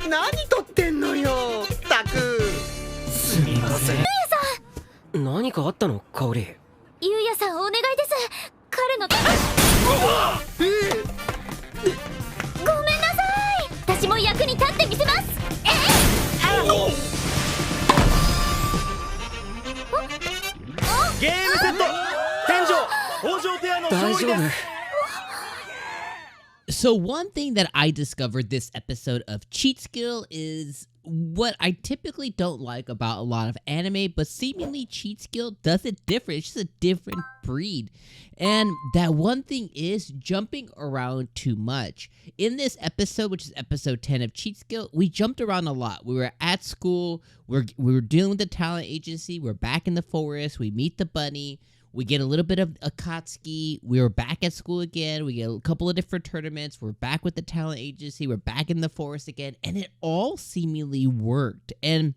何撮ってんのよたく。すみません。ゆうやさん。何かあったの香織。ゆうやさんお願いです。彼のごめんなさい。私も役に立ってみせます。ゲームセット天井北条ペアの勝利です。So one thing that I discovered this episode of Cheat Skill is what I typically don't like about a lot of anime, but seemingly Cheat Skill does it different. It's just a different breed. And that one thing is jumping around too much. In this episode, which is episode 10 of Cheat Skill, we jumped around a lot. We were at school, we were dealing with the talent agency, we're back in the forest, we meet the bunny, we get a little bit of 𝐒𝐻𝐽𝐽. We were back at school again. We get a couple of different tournaments. We're back with the talent agency. We're back in the forest again. And it all seemingly worked. And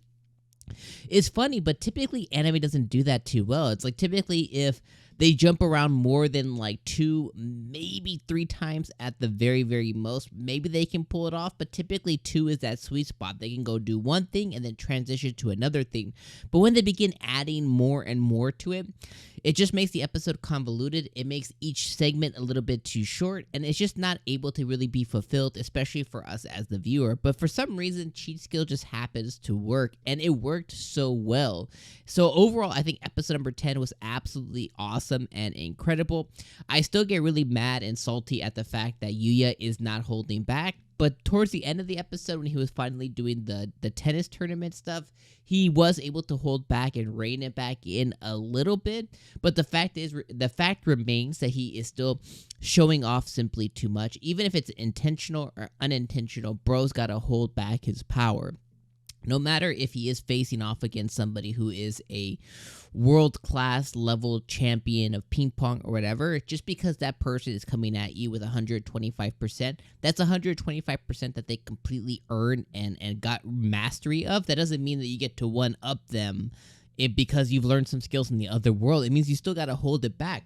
it's funny, but typically anime doesn't do that too well. It's like typically if they jump around more than like 2, maybe 3 times at the very, very most, maybe they can pull it off. But typically 2 is that sweet spot. They can go do one thing and then transition to another thing. But when they begin adding more and more to it, it just makes the episode convoluted. It makes each segment a little bit too short, and it's just not able to really be fulfilled, especially for us as the viewer. But for some reason, Cheat Skill just happens to work, and it worked so well. So overall, I think episode number 10 was absolutely awesome and incredible. I still get really mad and salty at the fact that Yuuya is not holding back. But towards the end of the episode, when he was finally doing the tennis tournament stuff, he was able to hold back and rein it back in a little bit. But the fact remains that he is still showing off simply too much. Even if it's intentional or unintentional, bro's got to hold back his power. No matter if he is facing off against somebody who is a world-class level champion of ping pong or whatever, just because that person is coming at you with 125%, that's 125% that they completely earned and got mastery of. That doesn't mean that you get to one-up them because you've learned some skills in the other world. It means you still got to hold it back.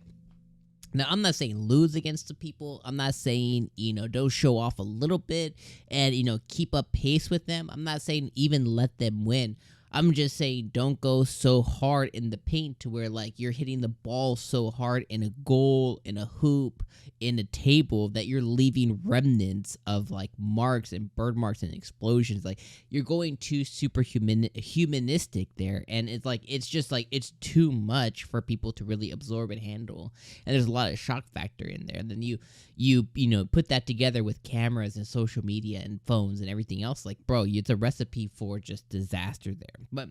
Now, I'm not saying lose against the people. I'm not saying, don't show off a little bit and, keep up pace with them. I'm not saying even let them win. I'm just saying don't go so hard in the paint to where, like, you're hitting the ball so hard in a goal, in a hoop, in a table that you're leaving remnants of, like, marks and bird marks and explosions. Like, you're going too humanistic there. And it's like, it's just like, it's too much for people to really absorb and handle. And there's a lot of shock factor in there. And then you put that together with cameras and social media and phones and everything else. Like, bro, it's a recipe for just disaster there. But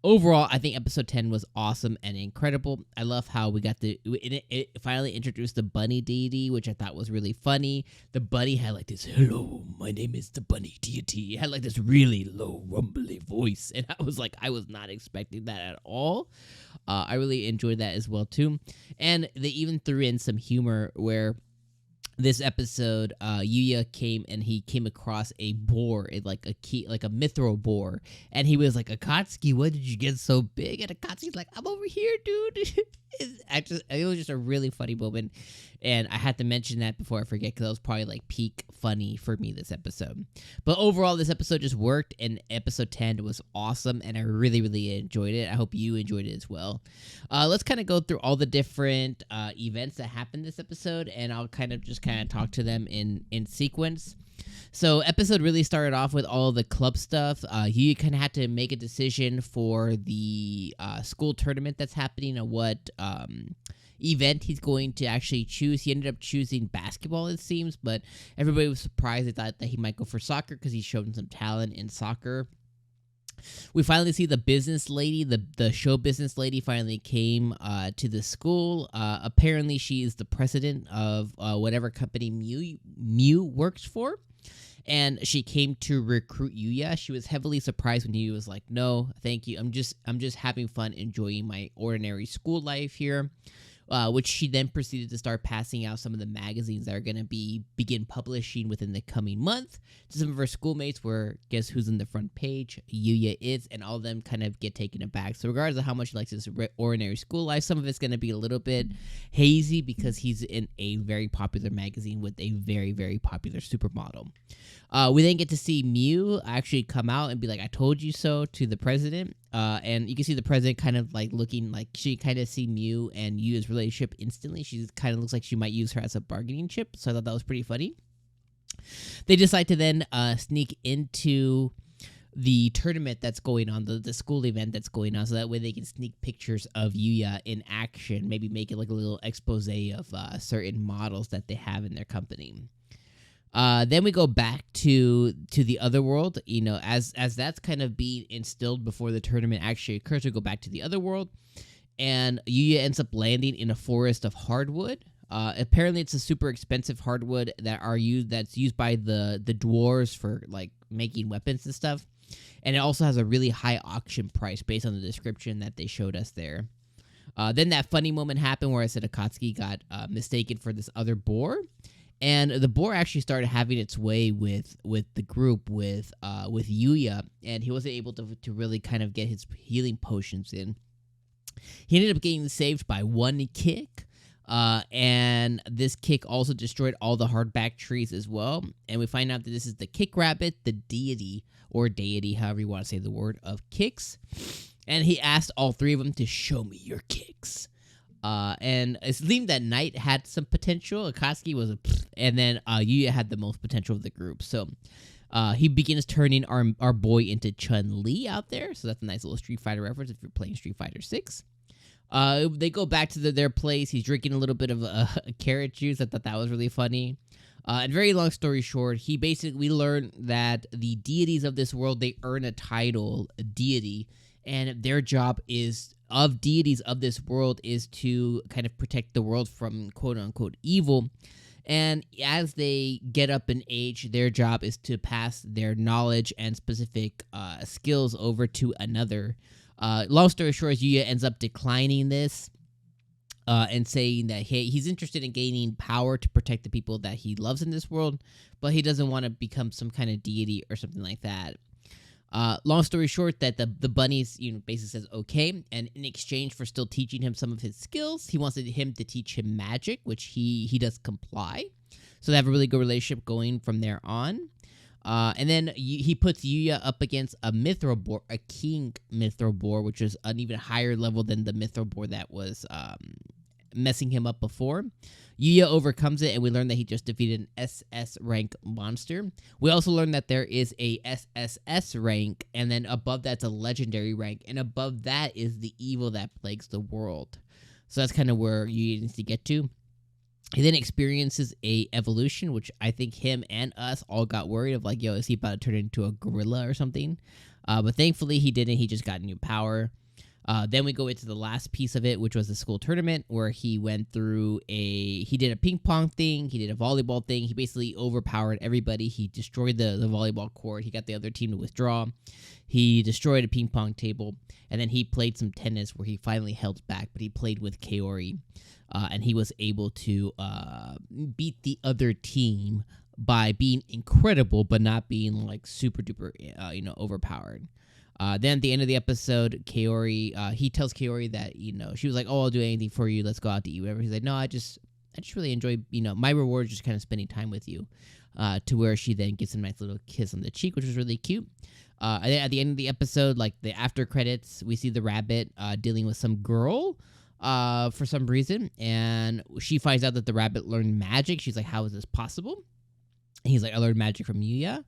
overall, I think episode 10 was awesome and incredible. I love how we got it finally introduced the bunny deity, which I thought was really funny. The bunny had like this, "Hello, my name is the bunny deity." It had like this really low, rumbly voice. And I was not expecting that at all. I really enjoyed that as well, too. And they even threw in some humor where this episode, Yuuya came across a boar, like a mithril boar, and he was like, "𝐒𝐻𝐽𝐽, what did you get so big?" And 𝐒𝐻𝐽𝐽's like, "I'm over here, dude." It was just a really funny moment, and I had to mention that before I forget because that was probably like peak funny for me this episode. But overall, this episode just worked, and episode 10 was awesome, and I really, really enjoyed it. I hope you enjoyed it as well. Let's kind of go through all the different events that happened this episode, and I'll kind of talk to them in sequence. So episode really started off with all the club stuff. You kind of had to make a decision for the school tournament that's happening and what event he's going to actually choose. He ended up choosing basketball, it seems, but everybody was surprised. They thought that he might go for soccer because he's shown some talent in soccer. We finally see the business lady, the show business lady finally came to the school. Apparently, she is the president of whatever company Mew works for. And she came to recruit Yuuya. She was heavily surprised when he was like, "No, thank you. I'm just having fun, enjoying my ordinary school life here." which she then proceeded to start passing out some of the magazines that are going to begin publishing within the coming month to some of her schoolmates, where guess who's in the front page? Yuuya is, and all of them kind of get taken aback. So regardless of how much he likes his ordinary school life, some of it's going to be a little bit hazy because he's in a very popular magazine with a very, very popular supermodel. We then get to see Mew actually come out and be like, I told you so, to the president. And you can see the president kind of like looking like she kind of see Mew and Yuya's relationship instantly. She kind of looks like she might use her as a bargaining chip. So I thought that was pretty funny. They decide to then sneak into the tournament that's going on, the school event that's going on, so that way they can sneak pictures of Yuuya in action, maybe make it like a little expose of certain models that they have in their company. Then we go back to the other world, you know, as that's kind of being instilled before the tournament actually occurs. We go back to the other world, and Yuuya ends up landing in a forest of hardwood. Apparently, it's a super expensive hardwood that's used by the dwarves for like making weapons and stuff, and it also has a really high auction price based on the description that they showed us there. Then that funny moment happened where I said 𝐒𝐡𝐚𝐧𝐧𝐞𝐥 got mistaken for this other boar. And the boar actually started having its way with the group, with Yuuya, and he wasn't able to really kind of get his healing potions in. He ended up getting saved by one kick, and this kick also destroyed all the hardback trees as well. And we find out that this is the Kick Rabbit, the deity, or deity, however you want to say the word, of kicks. And he asked all three of them to show me your kicks. And it seemed that Knight had some potential. 𝐒𝐡𝐚𝐧𝐽𝐻 was and then Yuuya had the most potential of the group. So he begins turning our boy into Chun-Li out there. So that's a nice little Street Fighter reference if you're playing Street Fighter 6. They go back to their place. He's drinking a little bit of carrot juice. I thought that was really funny. And very long story short, we learned that the deities of this world, they earn a title, a deity, and their job of deities of this world is to kind of protect the world from quote-unquote evil. And as they get up in age, their job is to pass their knowledge and specific skills over to another. Long story short, Yuuya ends up declining this and saying that he's interested in gaining power to protect the people that he loves in this world, but he doesn't want to become some kind of deity or something like that. Long story short, that the bunnies, basically says okay, and in exchange for still teaching him some of his skills, he wants him to teach him magic, which he does comply. So they have a really good relationship going from there on. And then he puts Yuuya up against a Mithril Boar, a King Mithril Boar, which is an even higher level than the Mithril Boar that was messing him up before. Yuuya overcomes it, and we learn that he just defeated an SS rank monster. We also learn that there is a SSS rank, and then above that's a legendary rank, and above that is the evil that plagues the world. So that's kind of where Yuuya needs to get to. He then experiences a evolution, which I think him and us all got worried of, like, yo, is he about to turn into a gorilla or something? But thankfully he didn't. He just got new power. Then we go into the last piece of it, which was the school tournament, where he went through he did a ping pong thing, he did a volleyball thing, he basically overpowered everybody. He destroyed the volleyball court, he got the other team to withdraw, he destroyed a ping pong table, and then he played some tennis where he finally held back, but he played with Kaori, and he was able to beat the other team by being incredible, but not being like super duper, overpowered. Then at the end of the episode, Kaori, he tells Kaori that, she was like, oh, I'll do anything for you. Let's go out to eat, whatever. He's like, no, I just really enjoy, my reward is just kind of spending time with you. To where she then gets a nice little kiss on the cheek, which was really cute. And then at the end of the episode, like the after credits, we see the rabbit dealing with some girl for some reason. And she finds out that the rabbit learned magic. She's like, how is this possible? And he's like, I learned magic from Yuuya.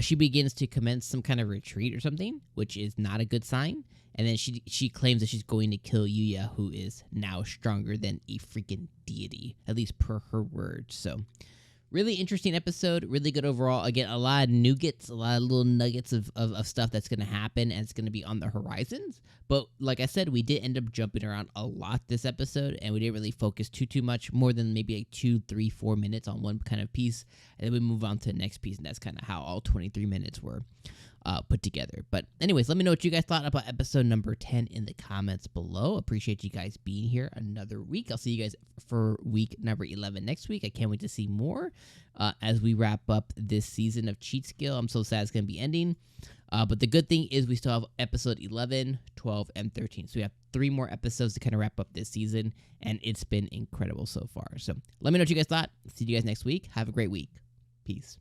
She begins to commence some kind of retreat or something, which is not a good sign. And then she claims that she's going to kill Yuuya, who is now stronger than a freaking deity, at least per her words. So, really interesting episode, really good overall. Again, a lot of nuggets, a lot of little nuggets of stuff that's going to happen, and it's going to be on the horizons. But like I said, we did end up jumping around a lot this episode, and we didn't really focus too much, more than maybe like 2, 3, 4 minutes on one kind of piece, and then we move on to the next piece, and that's kind of how all 23 minutes were. put together. But anyways, let me know what you guys thought about episode number 10 in the comments below. Appreciate you guys being here another week. I'll see you guys for week number 11 next week. I can't wait to see more as we wrap up this season of Cheat Skill. I'm so sad it's going to be ending. But the good thing is we still have episode 11, 12, and 13. So we have 3 more episodes to kind of wrap up this season, and it's been incredible so far. So let me know what you guys thought. See you guys next week. Have a great week. Peace.